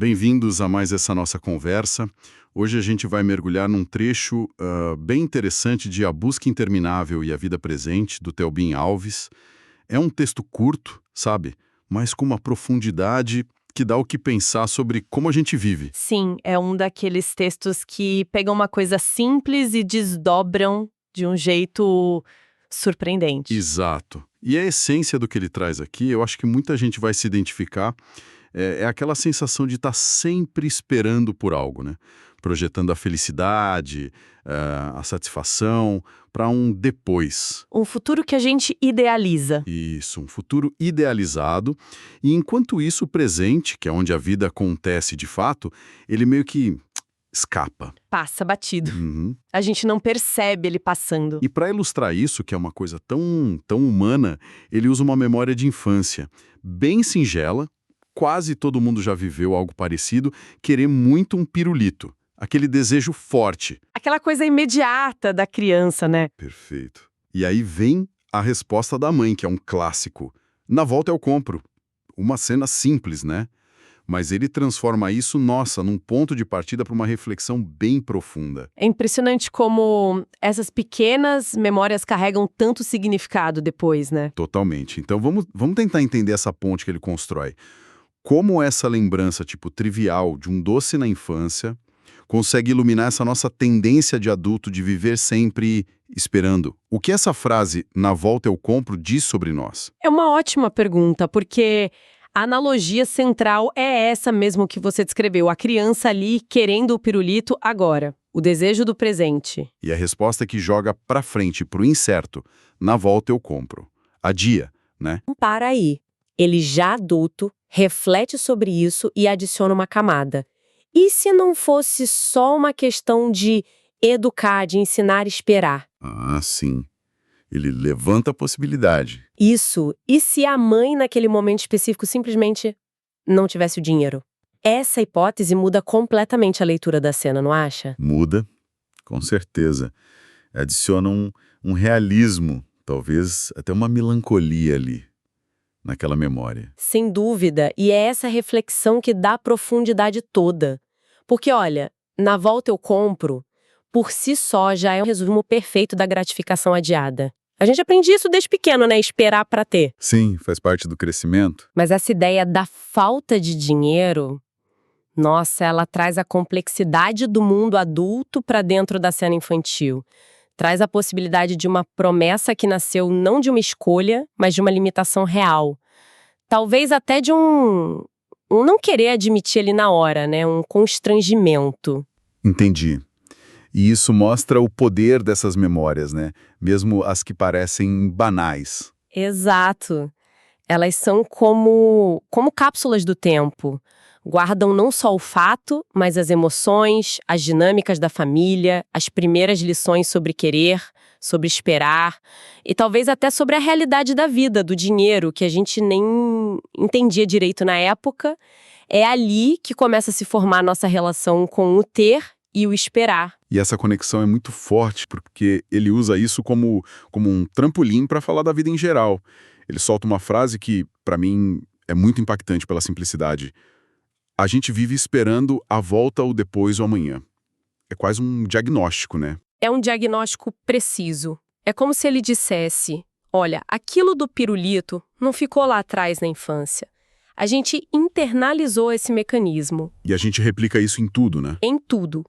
Bem-vindos a mais essa nossa conversa. Hoje a gente vai mergulhar num trecho bem interessante de A Busca Interminável e a Vida Presente, do Theobin Alves. É um texto curto, sabe? Mas com uma profundidade que dá o que pensar sobre como a gente vive. Sim, é um daqueles textos que pegam uma coisa simples e desdobram de um jeito surpreendente. Exato. E a essência do que ele traz aqui, eu acho que muita gente vai se identificar, é aquela sensação de estar sempre esperando por algo, né? Projetando a felicidade, a satisfação para um depois. Um futuro que a gente idealiza. Isso, um futuro idealizado. E enquanto isso, o presente, que é onde a vida acontece de fato, ele meio que escapa. Passa batido. Uhum. A gente não percebe ele passando. E para ilustrar isso, que é uma coisa tão humana, ele usa uma memória de infância, bem singela, quase todo mundo já viveu algo parecido, querer muito um pirulito, aquele desejo forte. Aquela coisa imediata da criança, né? Perfeito. E aí vem a resposta da mãe, que é um clássico. Na volta eu compro. Uma cena simples, né? Mas ele transforma isso, nossa, num ponto de partida para uma reflexão bem profunda. É impressionante como essas pequenas memórias carregam tanto significado depois, né? Totalmente. Então vamos tentar entender essa ponte que ele constrói. Como essa lembrança, tipo, trivial de um doce na infância consegue iluminar essa nossa tendência de adulto de viver sempre esperando. O que essa frase, na volta eu compro, diz sobre nós? É uma ótima pergunta, porque a analogia central é essa mesmo que você descreveu, a criança ali querendo o pirulito agora, o desejo do presente. E a resposta é que joga pra frente, pro incerto. Na volta eu compro. Adia, né? Para aí. Ele já adulto reflete sobre isso e adiciona uma camada. E se não fosse só uma questão de educar, de ensinar a esperar? Ah, sim. Ele levanta a possibilidade. Isso. E se a mãe, naquele momento específico, simplesmente não tivesse o dinheiro? Essa hipótese muda completamente a leitura da cena, não acha? Muda, com certeza. Adiciona um realismo, talvez até uma melancolia ali, naquela memória. Sem dúvida. E é essa reflexão que dá a profundidade toda. Porque, olha, na volta eu compro, por si só já é um resumo perfeito da gratificação adiada. A gente aprende isso desde pequeno, né? Esperar pra ter. Sim, faz parte do crescimento. Mas essa ideia da falta de dinheiro, nossa, ela traz a complexidade do mundo adulto pra dentro da cena infantil. Traz a possibilidade de uma promessa que nasceu não de uma escolha, mas de uma limitação real. Talvez até de um não querer admitir ali na hora, né? Um constrangimento. Entendi. E isso mostra o poder dessas memórias, né? Mesmo as que parecem banais. Exato. Elas são como cápsulas do tempo. Guardam não só o fato, mas as emoções, as dinâmicas da família, as primeiras lições sobre querer, sobre esperar e talvez até sobre a realidade da vida, do dinheiro, que a gente nem entendia direito na época. É ali que começa a se formar a nossa relação com o ter e o esperar. E essa conexão é muito forte, porque ele usa isso como um trampolim para falar da vida em geral. Ele solta uma frase que, para mim, é muito impactante pela simplicidade. A gente vive esperando a volta ou depois ou amanhã. É quase um diagnóstico, né? É um diagnóstico preciso. É como se ele dissesse, olha, aquilo do pirulito não ficou lá atrás na infância. A gente internalizou esse mecanismo. E a gente replica isso em tudo, né? Em tudo.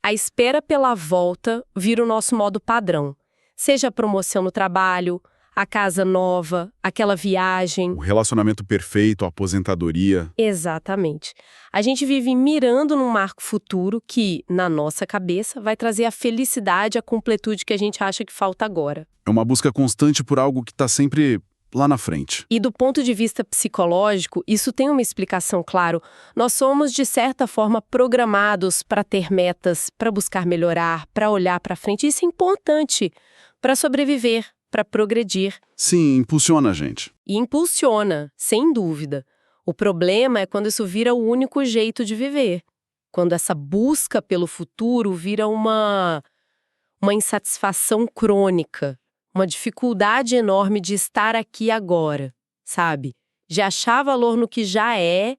A espera pela volta vira o nosso modo padrão. Seja a promoção no trabalho, a casa nova, aquela viagem. O relacionamento perfeito, a aposentadoria. Exatamente. A gente vive mirando num marco futuro que, na nossa cabeça, vai trazer a felicidade, a completude que a gente acha que falta agora. É uma busca constante por algo que está sempre lá na frente. E do ponto de vista psicológico, isso tem uma explicação, claro. Nós somos, de certa forma, programados para ter metas, para buscar melhorar, para olhar para frente. Isso é importante para sobreviver, para progredir. Sim, impulsiona a gente. E impulsiona, sem dúvida. O problema é quando isso vira o único jeito de viver. Quando essa busca pelo futuro vira uma insatisfação crônica. Uma dificuldade enorme de estar aqui agora, sabe? De achar valor no que já é,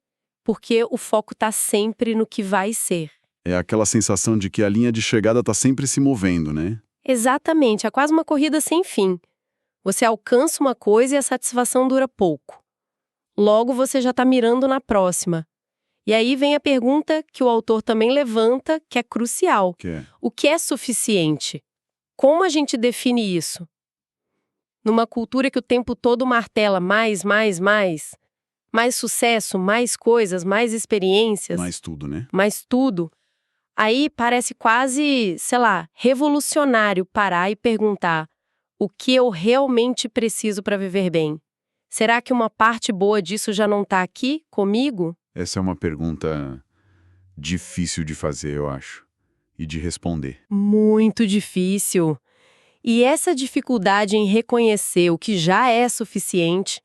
porque o foco está sempre no que vai ser. É aquela sensação de que a linha de chegada está sempre se movendo, né? Exatamente, é quase uma corrida sem fim. Você alcança uma coisa e a satisfação dura pouco. Logo você já está mirando na próxima. E aí vem a pergunta que o autor também levanta, que é crucial. Que é. O que é suficiente? Como a gente define isso? Numa cultura que o tempo todo martela mais sucesso, mais coisas, mais experiências, Mais tudo, né? mais tudo, aí parece quase, sei lá, revolucionário parar e perguntar: o que eu realmente preciso para viver bem? Será que uma parte boa disso já não está aqui, comigo? Essa é uma pergunta difícil de fazer, eu acho, e de responder. Muito difícil. E essa dificuldade em reconhecer o que já é suficiente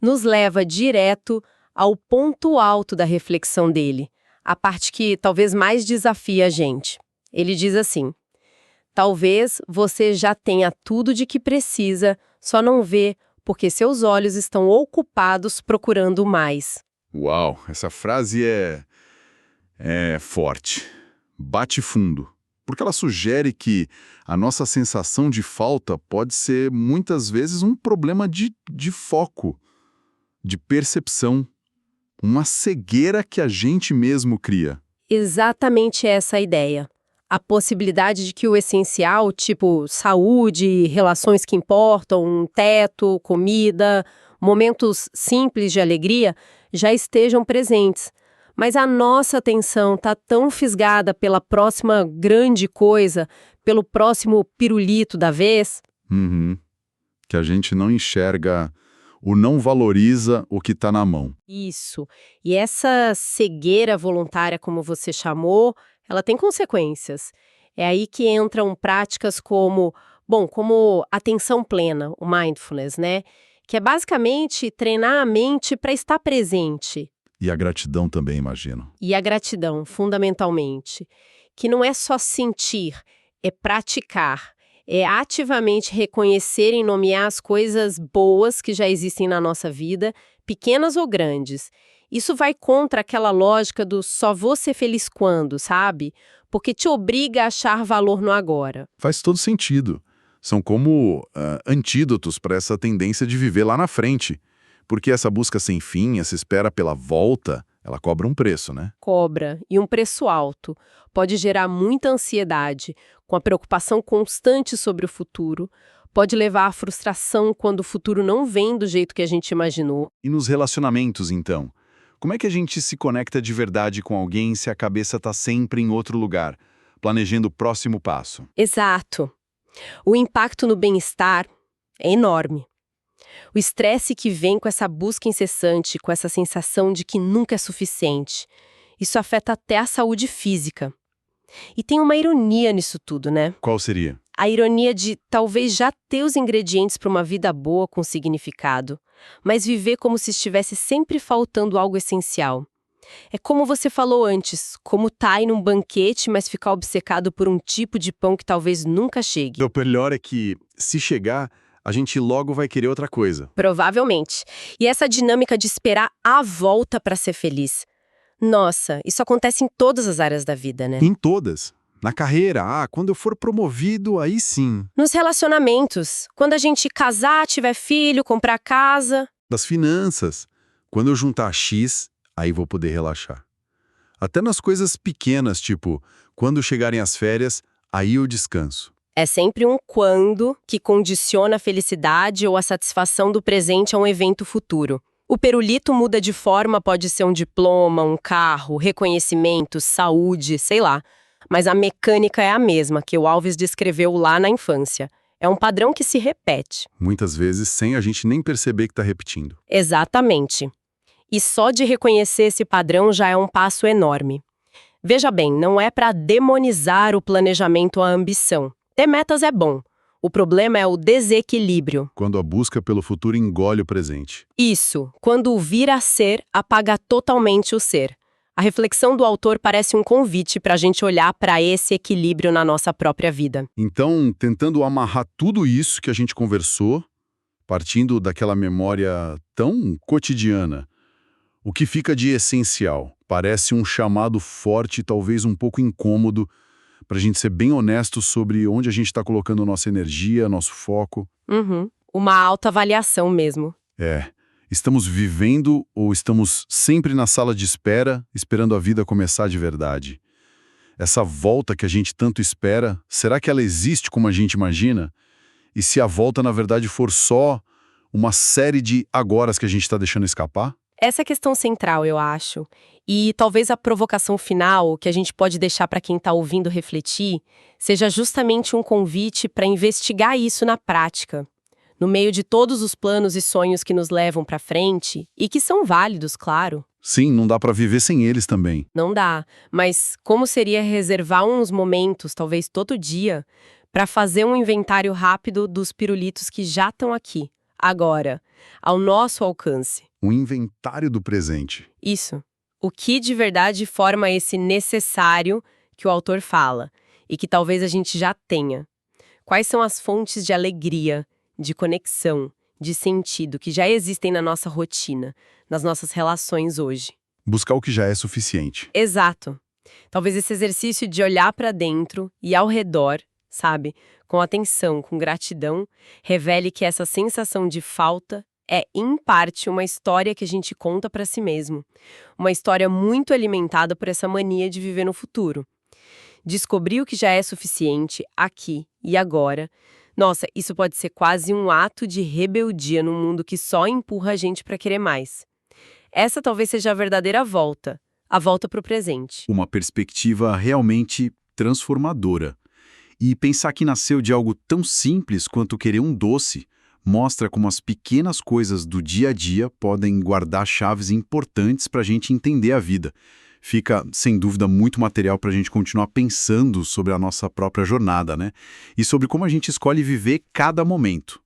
nos leva direto ao ponto alto da reflexão dele, a parte que talvez mais desafia a gente. Ele diz assim: talvez você já tenha tudo de que precisa, só não vê porque seus olhos estão ocupados procurando mais. Uau, essa frase é forte, bate fundo, porque ela sugere que a nossa sensação de falta pode ser muitas vezes um problema de foco, de percepção, uma cegueira que a gente mesmo cria. Exatamente essa a ideia. A possibilidade de que o essencial, tipo saúde, relações que importam, um teto, comida, momentos simples de alegria, já estejam presentes. Mas a nossa atenção está tão fisgada pela próxima grande coisa, pelo próximo pirulito da vez. Uhum. Que a gente não enxerga ou não valoriza o que está na mão. Isso. E essa cegueira voluntária, como você chamou, ela tem consequências. É aí que entram práticas como atenção plena, o mindfulness, né? Que é basicamente treinar a mente para estar presente. E a gratidão também, imagino. E a gratidão, fundamentalmente, que não é só sentir, é praticar, é ativamente reconhecer e nomear as coisas boas que já existem na nossa vida, pequenas ou grandes. Isso vai contra aquela lógica do só vou ser feliz quando, sabe? Porque te obriga a achar valor no agora. Faz todo sentido. São como antídotos para essa tendência de viver lá na frente. Porque essa busca sem fim, essa espera pela volta, ela cobra um preço, né? Cobra, e um preço alto. Pode gerar muita ansiedade, com a preocupação constante sobre o futuro. Pode levar à frustração quando o futuro não vem do jeito que a gente imaginou. E nos relacionamentos, então? Como é que a gente se conecta de verdade com alguém se a cabeça está sempre em outro lugar, planejando o próximo passo? Exato. O impacto no bem-estar é enorme. O estresse que vem com essa busca incessante, com essa sensação de que nunca é suficiente, isso afeta até a saúde física. E tem uma ironia nisso tudo, né? Qual seria? A ironia de talvez já ter os ingredientes para uma vida boa com significado, mas viver como se estivesse sempre faltando algo essencial. É como você falou antes, como tá em um banquete, mas ficar obcecado por um tipo de pão que talvez nunca chegue. O melhor é que, se chegar, a gente logo vai querer outra coisa. Provavelmente. E essa dinâmica de esperar a volta para ser feliz. Nossa, isso acontece em todas as áreas da vida, né? Em todas. Na carreira, quando eu for promovido, aí sim. Nos relacionamentos, quando a gente casar, tiver filho, comprar casa. Das finanças. Quando eu juntar X, aí vou poder relaxar. Até nas coisas pequenas, tipo, quando chegarem as férias, aí eu descanso. É sempre um quando que condiciona a felicidade ou a satisfação do presente a um evento futuro. O pirulito muda de forma, pode ser um diploma, um carro, reconhecimento, saúde, sei lá. Mas a mecânica é a mesma que o Alves descreveu lá na infância. É um padrão que se repete. Muitas vezes sem a gente nem perceber que está repetindo. Exatamente. E só de reconhecer esse padrão já é um passo enorme. Veja bem, não é para demonizar o planejamento ou a ambição. Ter metas é bom. O problema é o desequilíbrio. Quando a busca pelo futuro engole o presente. Isso, quando o vir a ser apaga totalmente o ser. A reflexão do autor parece um convite para a gente olhar para esse equilíbrio na nossa própria vida. Então, tentando amarrar tudo isso que a gente conversou, partindo daquela memória tão cotidiana, O que fica de essencial? Parece um chamado forte, talvez um pouco incômodo, para a gente ser bem honesto sobre onde a gente está colocando nossa energia, nosso foco. Uhum. Uma autoavaliação mesmo. Estamos vivendo ou estamos sempre na sala de espera, esperando a vida começar de verdade? Essa volta que a gente tanto espera, será que ela existe como a gente imagina? E se a volta, na verdade, for só uma série de agoras que a gente está deixando escapar? Essa é a questão central, eu acho. E talvez a provocação final, que a gente pode deixar para quem está ouvindo refletir, seja justamente um convite para investigar isso na prática. No meio de todos os planos e sonhos que nos levam para frente, e que são válidos, claro. Sim, não dá para viver sem eles também. Não dá. Mas como seria reservar uns momentos, talvez todo dia, para fazer um inventário rápido dos pirulitos que já estão aqui, agora, ao nosso alcance? Um inventário do presente. Isso. O que de verdade forma esse necessário que o autor fala e que talvez a gente já tenha? Quais são as fontes de alegria, de conexão, de sentido que já existem na nossa rotina, nas nossas relações hoje? Buscar o que já é suficiente. Exato. Talvez esse exercício de olhar para dentro e ao redor, sabe, com atenção, com gratidão, revele que essa sensação de falta é, em parte, uma história que a gente conta para si mesmo. Uma história muito alimentada por essa mania de viver no futuro. Descobrir o que já é suficiente aqui e agora. Nossa, isso pode ser quase um ato de rebeldia num mundo que só empurra a gente para querer mais. Essa talvez seja a verdadeira volta, a volta para o presente. Uma perspectiva realmente transformadora. E pensar que nasceu de algo tão simples quanto querer um doce mostra como as pequenas coisas do dia a dia podem guardar chaves importantes para a gente entender a vida. Fica, sem dúvida, muito material para a gente continuar pensando sobre a nossa própria jornada, né? E sobre como a gente escolhe viver cada momento.